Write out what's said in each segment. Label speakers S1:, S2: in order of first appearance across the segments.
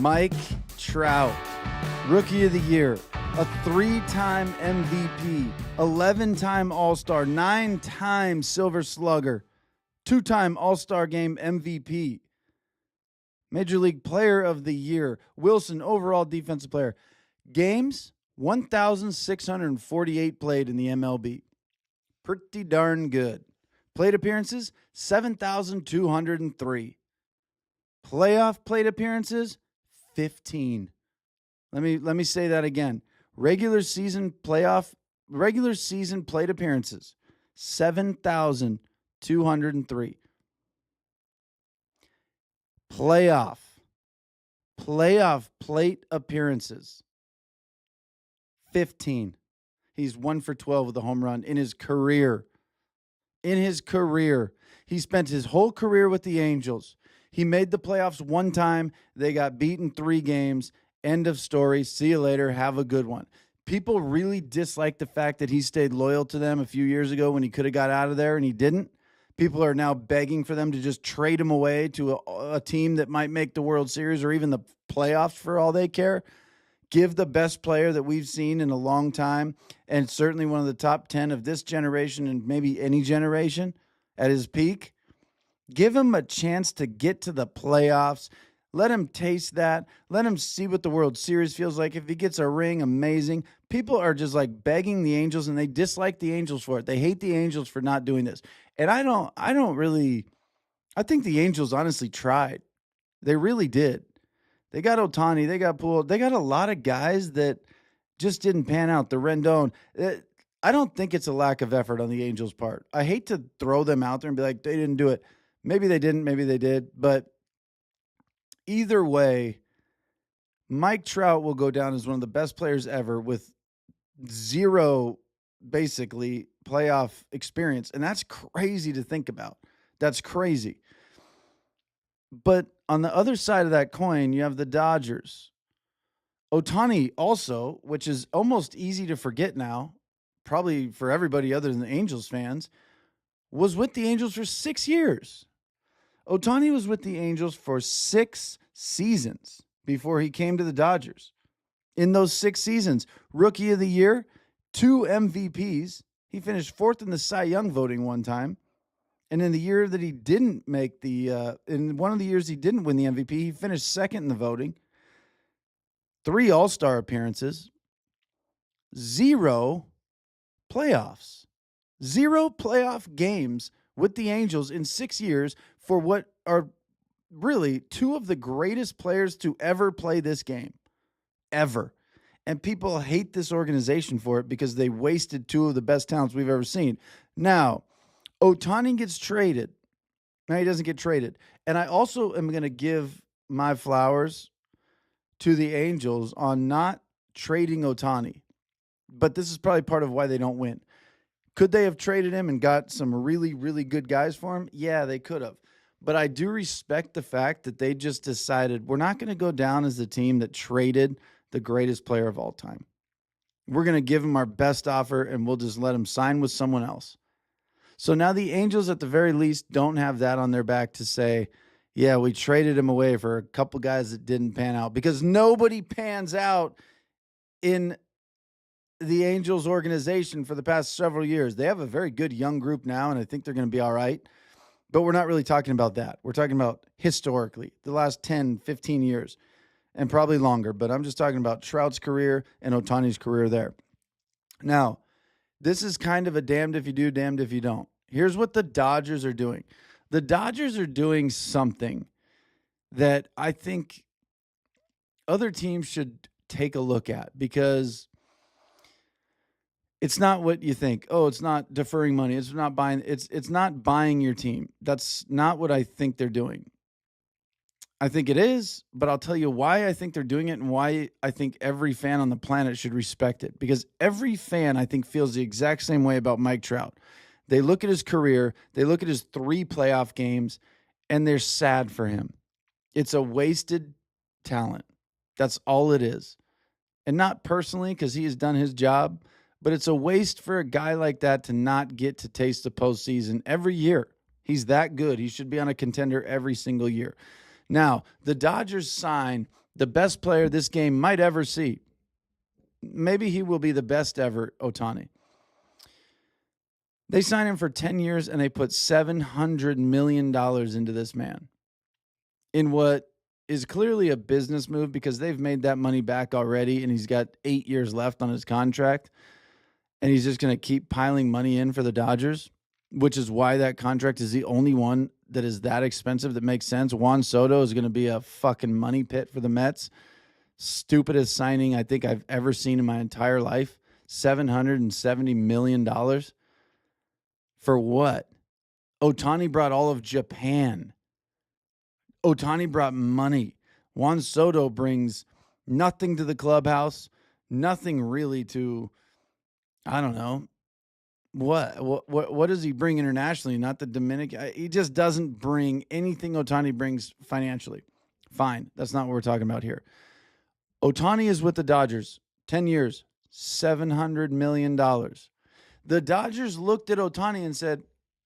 S1: Mike Trout, Rookie of the Year, a 3-time MVP, 11-time All-Star, 9-time Silver Slugger, 2-time All-Star Game MVP, Major League Player of the Year, Wilson overall defensive player. Games, 1,648 played in the MLB. Pretty darn good. Plate appearances, 7,203. Playoff plate appearances, 15. Let me say that again. Regular season plate appearances, 7,203. Playoff plate appearances, 15. He's 1 for 12 with a home run in his career. He spent his whole career with the Angels. He made the playoffs one time. They got beaten 3 games. End of story. See you later. Have a good one. People really dislike the fact that he stayed loyal to them a few years ago when he could have got out of there and he didn't. People are now begging for them to just trade him away to a team that might make the World Series or even the playoffs for all they care. Give the best player that we've seen in a long time, and certainly one of the top 10 of this generation and maybe any generation at his peak. Give him a chance to get to the playoffs. Let him taste that. Let him see what the World Series feels like. If he gets a ring, amazing. People are just like begging the Angels, and they dislike the Angels for it. They hate the Angels for not doing this. And I think the Angels honestly tried. They really did. They got Ohtani, they got Poole, they got a lot of guys that just didn't pan out. The Rendon. I don't think it's a lack of effort on the Angels' part. I hate to throw them out there and be like, they didn't do it. Maybe they didn't, maybe they did. But either way, Mike Trout will go down as one of the best players ever with zero, basically, playoff experience. And that's crazy to think about. That's crazy. But on the other side of that coin, you have the Dodgers. Ohtani also, which is almost easy to forget now, probably for everybody other than the Angels fans, was with the Angels for 6 years. Ohtani was with the Angels for 6 seasons before he came to the Dodgers. In those 6 seasons, Rookie of the Year, 2 MVPs. He finished 4th in the Cy Young voting one time. And in the year that he didn't make in one of the years he didn't win the MVP, he finished 2nd in the voting. 3 All-Star appearances. 0 playoffs. 0 playoff games with the Angels in 6 years for what are really 2 of the greatest players to ever play this game. Ever. And people hate this organization for it because they wasted 2 of the best talents we've ever seen. Now, Ohtani gets traded. No, he doesn't get traded. And I also am going to give my flowers to the Angels on not trading Ohtani. But this is probably part of why they don't win. Could they have traded him and got some really, really good guys for him? Yeah, they could have. But I do respect the fact that they just decided we're not going to go down as the team that traded the greatest player of all time. We're going to give him our best offer, and we'll just let him sign with someone else. So now the Angels, at the very least, don't have that on their back to say, yeah, we traded him away for a couple guys that didn't pan out, because nobody pans out in the Angels organization for the past several years. They have a very good young group now, and I think they're going to be all right. But we're not really talking about that. We're talking about historically, the last 10, 15 years, and probably longer. But I'm just talking about Trout's career and Ohtani's career there. Now, this is kind of a damned if you do, damned if you don't. Here's what the Dodgers are doing. The Dodgers are doing something that I think other teams should take a look at, because it's not what you think. Oh, it's not deferring money. It's not buying. It's not buying your team. That's not what I think they're doing. I think it is, but I'll tell you why I think they're doing it and why I think every fan on the planet should respect it. Because every fan, I think, feels the exact same way about Mike Trout. They look at his career, they look at his 3 playoff games, and they're sad for him. It's a wasted talent. That's all it is. And not personally, because he has done his job, but it's a waste for a guy like that to not get to taste the postseason every year. He's that good. He should be on a contender every single year. Now, the Dodgers sign the best player this game might ever see. Maybe he will be the best ever, Ohtani. They signed him for 10 years, and they put $700 million into this man in what is clearly a business move because they've made that money back already, and he's got 8 years left on his contract, and he's just going to keep piling money in for the Dodgers, which is why that contract is the only one that is that expensive that makes sense. Juan Soto is going to be a fucking money pit for the Mets. Stupidest signing I think I've ever seen in my entire life. $770 million. For what? Ohtani brought all of Japan. Ohtani brought money. Juan Soto brings nothing to the clubhouse, nothing really to, I don't know, what does he bring internationally? Not the Dominican. He just doesn't bring anything Ohtani brings financially. Fine. That's not what we're talking about here. Ohtani is with the Dodgers. 10 years, $700 million. The Dodgers looked at Ohtani and said,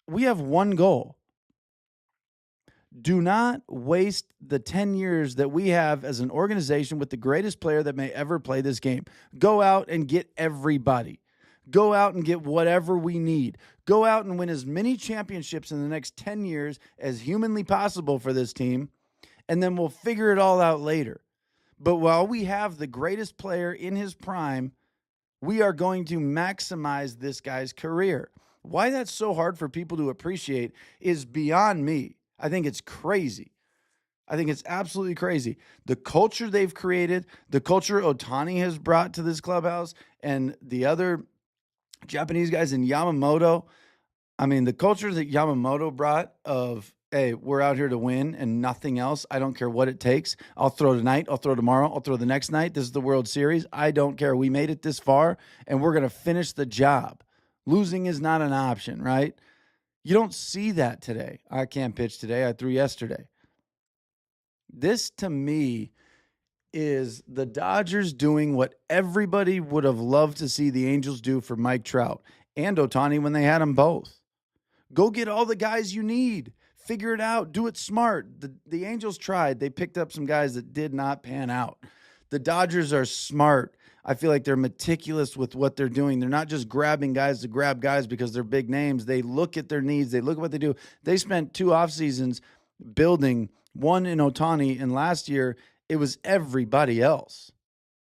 S1: we have one goal. Do not waste the 10 years that we have as an organization with the greatest player that may ever play this game. Go out and get everybody. Go out and get whatever we need. Go out and win as many championships in the next 10 years as humanly possible for this team, and then we'll figure it all out later. But while we have the greatest player in his prime, we are going to maximize this guy's career. Why that's so hard for people to appreciate is beyond me. I think it's crazy. I think it's absolutely crazy. The culture they've created, the culture Ohtani has brought to this clubhouse, and the other Japanese guys in Yamamoto. I mean, the culture that Yamamoto brought of, hey, we're out here to win and nothing else. I don't care what it takes. I'll throw tonight. I'll throw tomorrow. I'll throw the next night. This is the World Series. I don't care. We made it this far, and we're going to finish the job. Losing is not an option, right? You don't see that today. I can't pitch today. I threw yesterday. This, to me, is the Dodgers doing what everybody would have loved to see the Angels do for Mike Trout and Ohtani when they had them both. Go get all the guys you need. Figure it out. Do it smart. The Angels tried. They picked up some guys that did not pan out. The Dodgers are smart. I feel like they're meticulous with what they're doing. They're not just grabbing guys to grab guys because they're big names. They look at their needs. They look at what they do. They spent 2 off seasons building, one in Ohtani, and last year it was everybody else.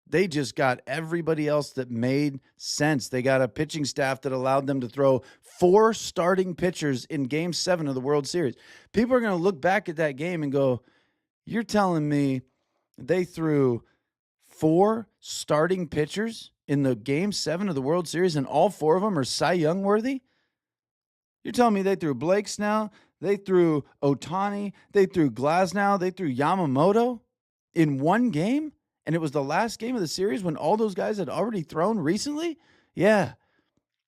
S1: They just got everybody else that made sense. They got a pitching staff that allowed them to throw 4 starting pitchers in Game 7 of the World Series. People are going to look back at that game and go, you're telling me they threw 4 starting pitchers in the Game 7 of the World Series and all 4 of them are Cy Young worthy? You're telling me they threw Blake Snell, they threw Ohtani, they threw Glasnow, they threw Yamamoto in one game? And it was the last game of the series when all those guys had already thrown recently? Yeah.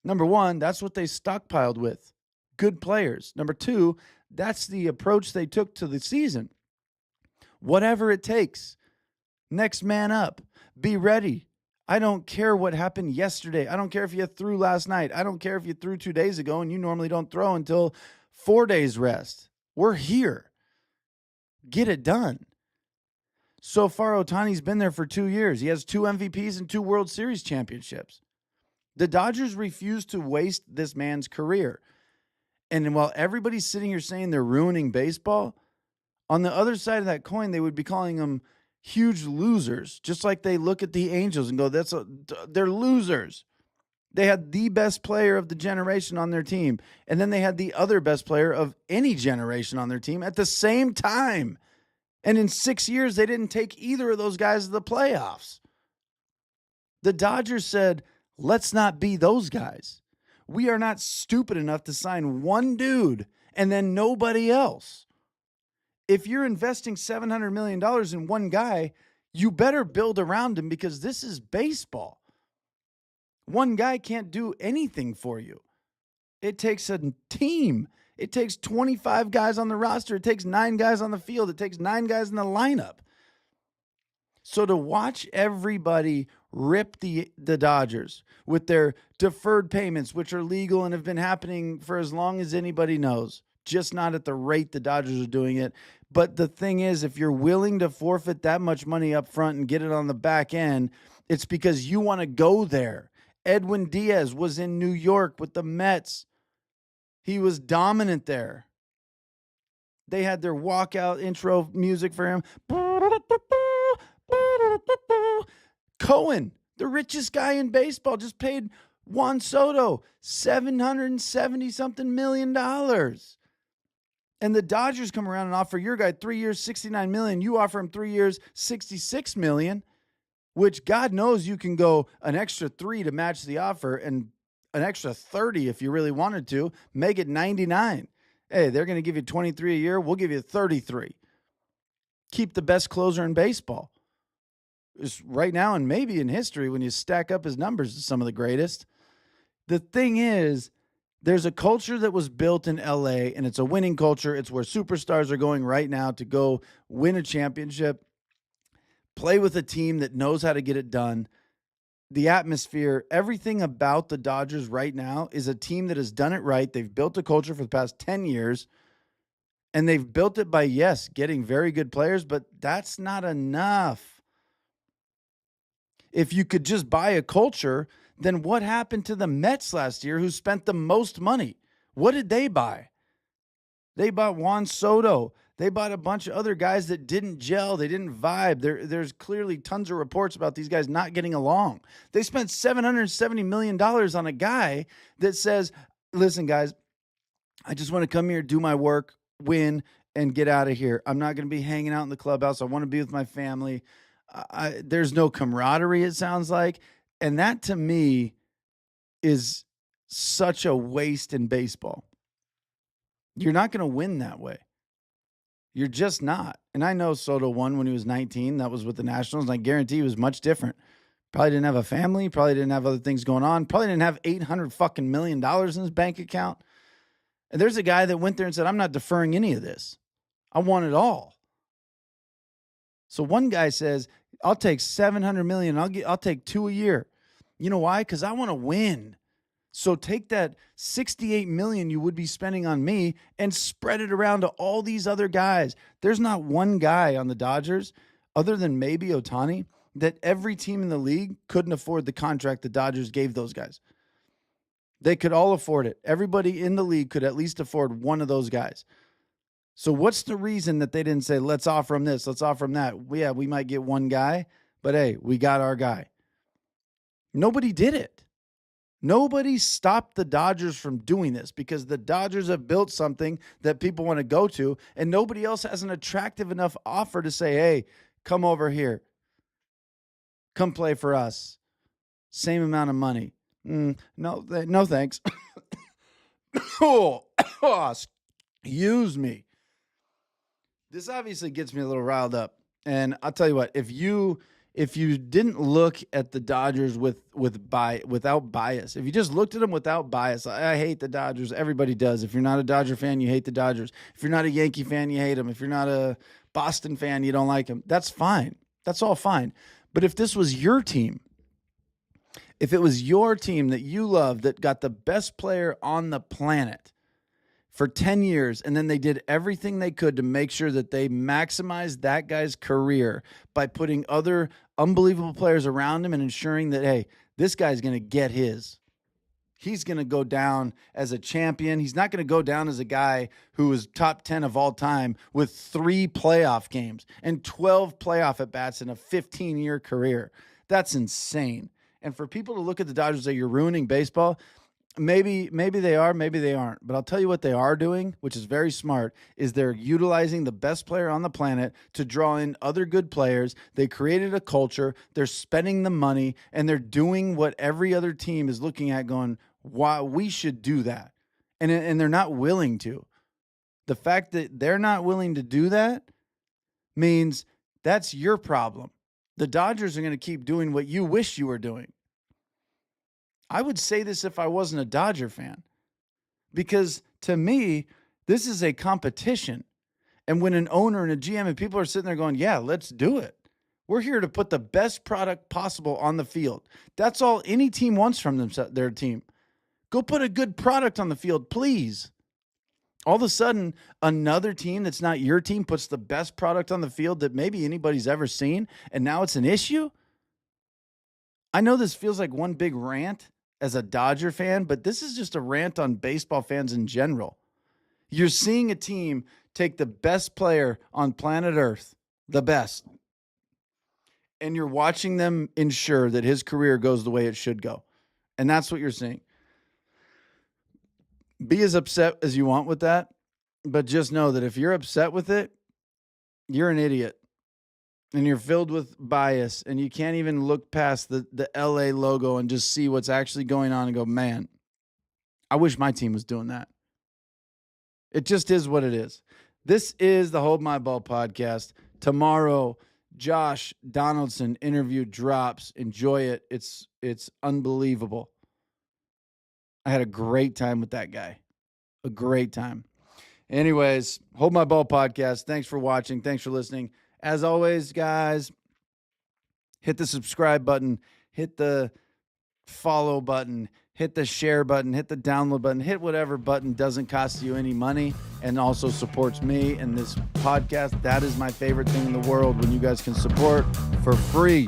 S1: Number one, that's what they stockpiled with. Good players. Number two, that's the approach they took to the season. Whatever it takes. Next man up. Be ready. I don't care what happened yesterday. I don't care if you threw last night. I don't care if you threw 2 days ago and you normally don't throw until 4 days rest. We're here. Get it done. So far, Ohtani's been there for 2 years. He has 2 MVPs and 2 World Series championships. The Dodgers refuse to waste this man's career. And while everybody's sitting here saying they're ruining baseball, on the other side of that coin, they would be calling them huge losers, just like they look at the Angels and go, they're losers. They had the best player of the generation on their team, and then they had the other best player of any generation on their team at the same time. And in 6 years, they didn't take either of those guys to the playoffs. The Dodgers said, let's not be those guys. We are not stupid enough to sign one dude and then nobody else. If you're investing $700 million in one guy, you better build around him because this is baseball. One guy can't do anything for you. It takes a team. It takes 25 guys on the roster. It takes 9 guys on the field. It takes 9 guys in the lineup. So to watch everybody rip the Dodgers with their deferred payments, which are legal and have been happening for as long as anybody knows, just not at the rate the Dodgers are doing it, But the thing is, if you're willing to forfeit that much money up front and get it on the back end, it's because you want to go there. Edwin Diaz was in New York with the Mets. He was dominant there. They had their walkout intro music for him. Cohen, the richest guy in baseball, just paid Juan Soto $770-something million. And the Dodgers come around and offer your guy 3 years, $69 million. You offer him 3 years, $66 million, which God knows you can go an extra 3 to match the offer and an extra 30 if you really wanted to, make it 99. Hey, they're going to give you 23 a year. We'll give you 33. Keep the best closer in baseball. It's right now and maybe in history when you stack up his numbers to some of the greatest. The thing is, there's a culture that was built in LA, and it's a winning culture. It's where superstars are going right now to go win a championship, play with a team that knows how to get it done. The atmosphere, everything about the Dodgers right now is a team that has done it right. They've built a culture for the past 10 years, and they've built it by, yes, getting very good players, but that's not enough. If you could just buy a culture, then what happened to the Mets last year who spent the most money? What did they buy? They bought Juan Soto. They bought a bunch of other guys that didn't gel. They didn't vibe. There's clearly tons of reports about these guys not getting along. They spent $770 million on a guy that says, listen, guys, I just want to come here, do my work, win, and get out of here. I'm not going to be hanging out in the clubhouse. I want to be with my family. There's no camaraderie, it sounds like. And that, to me, is such a waste in baseball. You're not going to win that way. You're just not. And I know Soto won when he was 19. That was with the Nationals, and I guarantee he was much different. Probably didn't have a family. Probably didn't have other things going on. Probably didn't have $800 million in his bank account. And there's a guy that went there and said, I'm not deferring any of this. I want it all. So one guy says, I'll take $700 million. I'll take 2 a year. You know why? Because I want to win. So take that $68 million you would be spending on me and spread it around to all these other guys. There's not one guy on the Dodgers, other than maybe Ohtani, that every team in the league couldn't afford the contract the Dodgers gave those guys. They could all afford it. Everybody in the league could at least afford one of those guys. So what's the reason that they didn't say, let's offer him this, let's offer him that? Yeah, we might get one guy, but hey, we got our guy. Nobody did it. Nobody stopped the Dodgers from doing this because the Dodgers have built something that people want to go to, and nobody else has an attractive enough offer to say, hey, come over here. Come play for us. Same amount of money. No, thanks. Excuse me. This obviously gets me a little riled up. And I'll tell you what, if you didn't look at the Dodgers without bias, if you just looked at them without bias, I hate the Dodgers. Everybody does. If you're not a Dodger fan, you hate the Dodgers. If you're not a Yankee fan, you hate them. If you're not a Boston fan, you don't like them. That's fine. That's all fine. But if this was your team, if it was your team that you loved that got the best player on the planet for 10 years, and then they did everything they could to make sure that they maximized that guy's career by putting other unbelievable players around him and ensuring that, hey, this guy's going to get his. He's going to go down as a champion. He's not going to go down as a guy who was top 10 of all time with 3 playoff games and 12 playoff at-bats in a 15-year career. That's insane. And for people to look at the Dodgers and say, you're ruining baseball, maybe they are, maybe they aren't. But I'll tell you what they are doing, which is very smart, is they're utilizing the best player on the planet to draw in other good players. They created a culture. They're spending the money, and they're doing what every other team is looking at going, why we should do that. And they're not willing to. The fact that they're not willing to do that means that's your problem. The Dodgers are going to keep doing what you wish you were doing. I would say this if I wasn't a Dodger fan, because to me, this is a competition. And when an owner and a GM and people are sitting there going, yeah, let's do it. We're here to put the best product possible on the field. That's all any team wants from their team. Go put a good product on the field, please. All of a sudden, another team that's not your team puts the best product on the field that maybe anybody's ever seen, and now it's an issue? I know this feels like one big rant as a Dodger fan, but this is just a rant on baseball fans in general. You're seeing a team take the best player on planet Earth, the best, and you're watching them ensure that his career goes the way it should go. And that's what you're seeing. Be as upset as you want with that, but just know that if you're upset with it, you're an idiot. And you're filled with bias, and you can't even look past the LA logo and just see what's actually going on and go, man, I wish my team was doing that. It just is what it is. This is the Hold My Ball podcast. Tomorrow, Josh Donaldson interview drops. Enjoy it. It's unbelievable. I had a great time with that guy. A great time. Anyways, Hold My Ball podcast. Thanks for watching. Thanks for listening. As always, guys, hit the subscribe button, hit the follow button, hit the share button, hit the download button, hit whatever button doesn't cost you any money and also supports me and this podcast. That is my favorite thing in the world, when you guys can support for free.